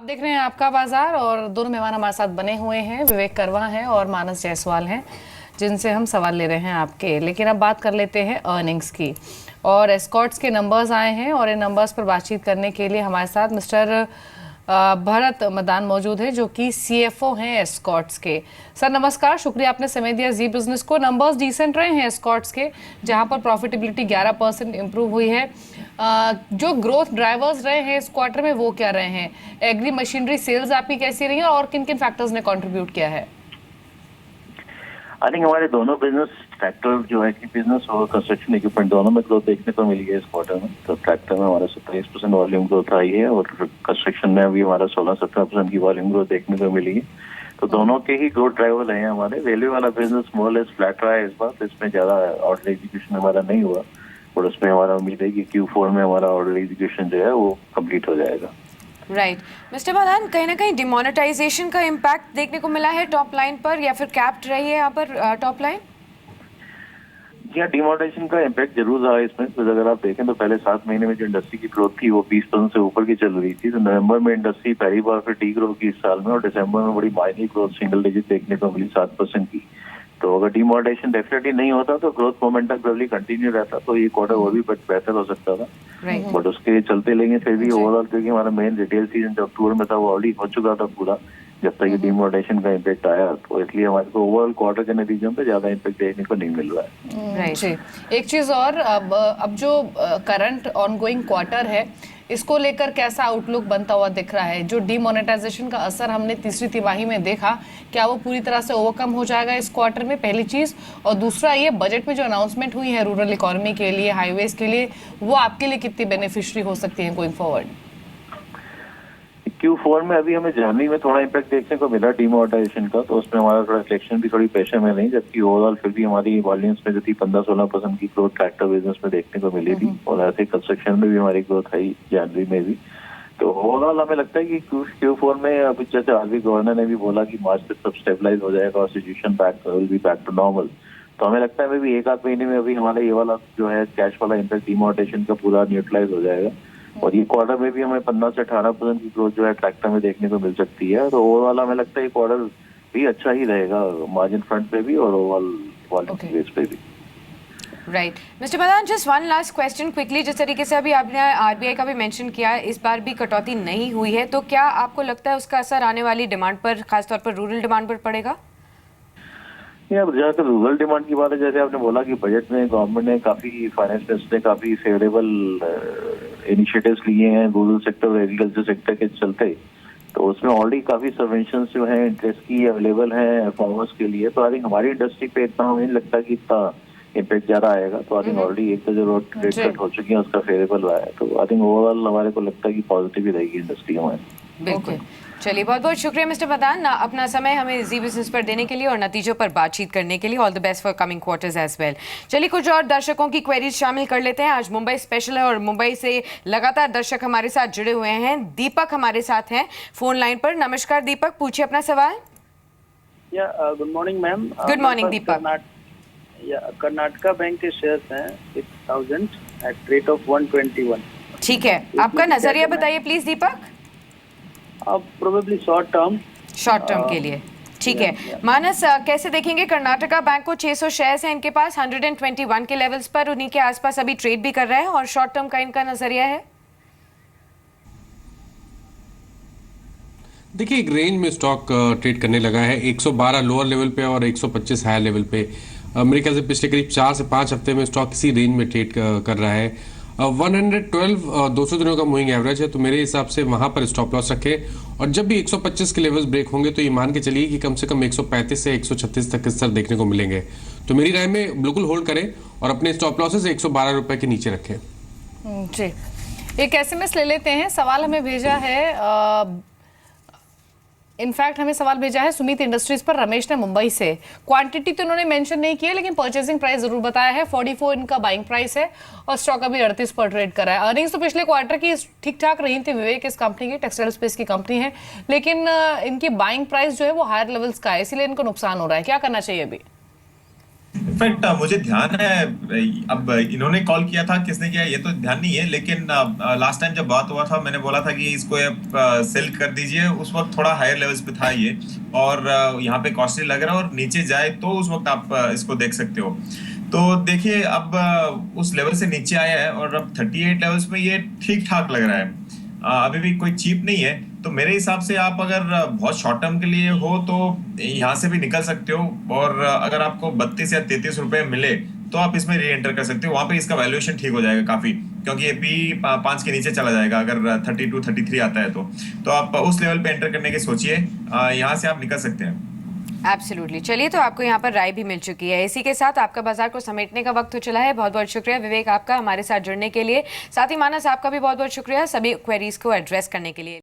आप देख रहे हैं आपका बाजार और दोनों मेहमान हमारे साथ बने हुए हैं, विवेक करवा हैं और मानस जायसवाल हैं, जिनसे हम सवाल ले रहे हैं आपके। लेकिन अब बात कर लेते हैं अर्निंग्स की। और एस्कॉर्ट्स के नंबर्स आए हैं और इन नंबर्स पर बातचीत करने के लिए हमारे साथ मिस्टर भरत मदान मौजूद है, जो कि सीएफओ हैं एस्कॉर्ट्स के। सर नमस्कार, शुक्रिया आपने समय दिया जी बिजनेस को। नंबर्स डिसेंट रहे हैं एस्कॉर्ट्स के, जहां पर प्रॉफिटेबिलिटी 11% इंप्रूव हुई है। जो ग्रोथ ड्राइवर्स रहे हैं इस क्वार्टर में वो क्या रहे हैं? एग्री मशीनरी सेल्स आपकी कैसी रही है और किन किन फैक्टर्स ने कंट्रीब्यूट किया है? आई थिंक हमारे दोनों बिजनेस ट्रैक्टर जो है कि बिजनेस और कंस्ट्रक्शन इक्विपमेंट दोनों में ग्रोथ देखने को मिली है इस क्वार्टर में। तो ट्रैक्टर में हमारा 27% वॉल्यूम ग्रोथ आई है और कंस्ट्रक्शन में अभी हमारा 16-17% की वॉल्यूम ग्रोथ देखने को मिली है। तो दोनों के ही ग्रोथ ड्राइवर रहे हैं हमारे। रेलवे वाला बिजनेस मोर लेस फ्लैट रहा है इस बार, तो इसमें ज्यादा ऑर्डर एग्जीक्यूशन हमारा नहीं हुआ और उसमें हमारा उम्मीद है कि Q4 में हमारा ऑर्डर एग्जीक्यूशन जो है वो कंप्लीट हो जाएगा। राइट मिस्टर मदान, कहीं ना कहीं डिमोनेटाइजेशन का इम्पैक्ट देखने को मिला है टॉप लाइन पर, या फिर कैप्ड रही है यहाँ पर टॉप लाइन? जी हाँ, डिमोनेटाइजेशन का इम्पैक्ट जरूर रहा है इसमें। तो अगर आप देखें तो पहले 7 महीने में जो इंडस्ट्री की ग्रोथ थी वो 20% से ऊपर की चल रही थी। तो नवंबर में इंडस्ट्री पहली बार फिर डी ग्रो की इस साल में, और दिसंबर में बड़ी मायने ग्रोथ सिंगल डिजिट देखने को मिली 7% की। तो अगर डिमोनेटाइजेशन डेफिनेटली नहीं होता तो ग्रोथ मोमेंटम प्रोबेबली कंटिन्यू रहता, तो ये क्वार्टर और भी बेहतर हो सकता था। बट उसके चलते लेंगे फिर भी ओवरऑल, क्योंकि हमारा मेन रिटेल सीजन जो अक्टूबर में था वो ऑलरेडी हो चुका था पूरा जब तक ये डिमोनेटाइजेशन का इम्पैक्ट आया, तो इसलिए हमारे को ओवरऑल क्वार्टर के नतीजों पे ज्यादा इम्पैक्ट देखने को नहीं मिल रहा है। जी, एक चीज और, अब जो करंट ऑनगोइंग क्वार्टर है इसको लेकर कैसा आउटलुक बनता हुआ दिख रहा है? जो डीमोनेटाइजेशन का असर हमने तीसरी तिमाही में देखा, क्या वो पूरी तरह से ओवरकम हो जाएगा इस क्वार्टर में? पहली चीज। और दूसरा, ये बजट में जो अनाउंसमेंट हुई है रूरल इकोनॉमी के लिए, हाईवेज के लिए, वो आपके लिए कितनी बेनिफिशियरी हो सकती है गोइंग फॉरवर्ड? Q4 में अभी हमें जनवरी में थोड़ा इम्पैक्ट देखने को मिला डिमोनेटाइजेशन का, तो उसमें हमारा थोड़ा कलेक्शन भी थोड़ी प्रेशर में नहीं, जबकि ओवरऑल फिर भी हमारी वॉल्यूम्स में जो थी 15-16% की ग्रोथ ट्रैक्टर बिजनेस में देखने को मिली थी, और ऐसे कंस्ट्रक्शन में भी हमारी ग्रोथ आई जनवरी में भी। तो ओवरऑल हमें लगता है कि Q4 में अभी जैसे आरबीआई गवर्नर ने भी बोला कि मार्च तक सब स्टेबलाइज हो जाएगा और situation will be back to normal. तो हमें लगता है अभी 1-8 महीने में अभी हमारा ये वाला जो है कैश वाला इम्पैक्ट डिमोनेटाइजेशन का पूरा न्यूट्रलाइज हो जाएगा, और ये क्वार्टर में भी हमें 15 से 18% की ग्रोथ जो है ट्रैक्टर में देखने को मिल सकती है। तो ओवरऑल हमें लगता है ये क्वार्टर भी अच्छा ही रहेगा मार्जिन फ्रंट पे भी और ओवरऑल वॉल्यूम बेस पे भी। Right mister Madan, just one last question quickly. जिस तरीके से अभी आपने आरबीआई का भी मेंशन किया है, इस बार भी कटौती नहीं हुई है, तो क्या आपको लगता है उसका असर आने वाली डिमांड पर, खासतौर पर रूरल डिमांड पर पड़ेगा? जहाँ तक रूरल डिमांड की बात है, जैसे आपने बोला कि बजट में गवर्नमेंट ने काफी, फाइनेंस मिनिस्टर ने काफी फेवरेबल इनिशिएटिव्स लिए हैं रूरल सेक्टर और एग्रीकल्चर सेक्टर के चलते। तो उसमें ऑलरेडी काफी सबवेंशन जो है इंटरेस्ट की अवेलेबल है फार्मर्स के लिए। तो आई थिंक हमारी इंडस्ट्री पे इतना हमें नहीं लगता कि इतना इम्पैक्ट ज्यादा आएगा। तो आई थिंक ऑलरेडी एक तो जो रेट कट हो चुकी है उसका फेवरेबल हुआ है। तो आई थिंक ओवरऑल हमारे को लगता है कि पॉजिटिव ही रहेगी इंडस्ट्री हमारी। बिल्कुल। चलिए, बहुत बहुत शुक्रिया मिस्टर मदान अपना समय हमें जी बिजनेस पर देने के लिए और नतीजों पर बातचीत करने के लिए। All the best for coming quarters as well. चलिए, कुछ और दर्शकों की क्वेरीज शामिल कर लेते हैं। आज मुंबई स्पेशल है और मुंबई से लगातार दर्शक हमारे साथ जुड़े हुए हैं। दीपक हमारे साथ हैं फोन लाइन पर। नमस्कार दीपक, पूछिए अपना सवाल। Good morning ma'am. Good morning Deepak. Karnataka bank के शेयर्स हैं 6000 एट रेट ऑफ 121। ठीक है, आपका नजरिया बताइए please Deepak. Probably short term के लिए। ठीक है मानस, कैसे देखेंगे कर्नाटका बैंक को? 600 शेयर्स हैं इनके पास 121 के लेवल्स पर, उन्हीं के आसपास अभी ट्रेड भी कर रहा है, और शॉर्ट टर्म का इनका नजरिया है? देखिए, एक रेंज में स्टॉक ट्रेड करने लगा है, 112 लोअर लेवल पे और 125 हायर लेवल पे। मेरे ख्याल से पिछले करीब 4 से 5 हफ्ते में स्टॉक इसी रेंज में ट्रेड कर रहा है। 112 200 दिनों का मूविंग एवरेज है, तो मेरे हिसाब से वहां पर स्टॉप लॉस रखें, और जब भी 125 के लेवल्स ब्रेक होंगे तो ये मान के चलिए कि कम से कम 135 से 136 तक के स्तर देखने को मिलेंगे। तो मेरी राय में बिल्कुल होल्ड करें और अपने स्टॉप लॉसेस 112 रुपए के नीचे रखें। जी, एक एसएमएस ले लेते हैं। सवाल हमें भेजा है, इनफैक्ट हमें सवाल भेजा है सुमित इंडस्ट्रीज पर, रमेश ने मुंबई से। क्वांटिटी तो उन्होंने मेंशन नहीं की है, लेकिन परचेसिंग प्राइस जरूर बताया है। 44 इनका बाइंग प्राइस है और स्टॉक अभी 38 पर ट्रेड कर रहा है। अर्निंग्स तो पिछले क्वार्टर की ठीक ठाक रही थी। विवेक इस कंपनी की टेक्सटाइल स्पेस की कंपनी है, लेकिन इनकी बाइंग प्राइस जो है वो हायर लेवल्स का है, इसीलिए इनको नुकसान हो रहा है। क्या करना चाहिए अभी? इनफैक्ट मुझे ध्यान है, अब इन्होंने कॉल किया था, किसने किया ये तो ध्यान नहीं है, लेकिन लास्ट टाइम जब बात हुआ था मैंने बोला था कि इसको सेल कर दीजिए, उस वक्त थोड़ा हायर लेवल्स पे था ये, और यहाँ पे कॉस्टली लग रहा है, और नीचे जाए तो उस वक्त आप इसको देख सकते हो। तो देखिए अब उस लेवल से नीचे आया है और अब 38 लेवल्स में ये ठीक ठाक लग रहा है, अभी भी कोई चीप नहीं है। तो मेरे हिसाब से आप अगर बहुत शॉर्ट टर्म के लिए हो तो यहाँ से भी निकल सकते हो, और अगर आपको 32 या 33 रुपए मिले तो आप इसमें री एंटर कर सकते हो। वहां पे इसका वैल्यूएशन ठीक हो जाएगा काफी, क्योंकि ये पी 5 के नीचे चला जाएगा अगर 32 33 आता है तो आप उस लेवल पे एंटर करने की सोचिए, यहाँ से आप निकल सकते हैं। एब्सोल्युटली। चलिए, तो आपको यहाँ पर राय भी मिल चुकी है। इसी के साथ आपका बाजार को समेटने का वक्त हो चला है। बहुत बहुत शुक्रिया विवेक आपका हमारे साथ जुड़ने के लिए। साथ ही मानस आपका भी बहुत बहुत शुक्रिया सभी क्वेरीज को एड्रेस करने के लिए।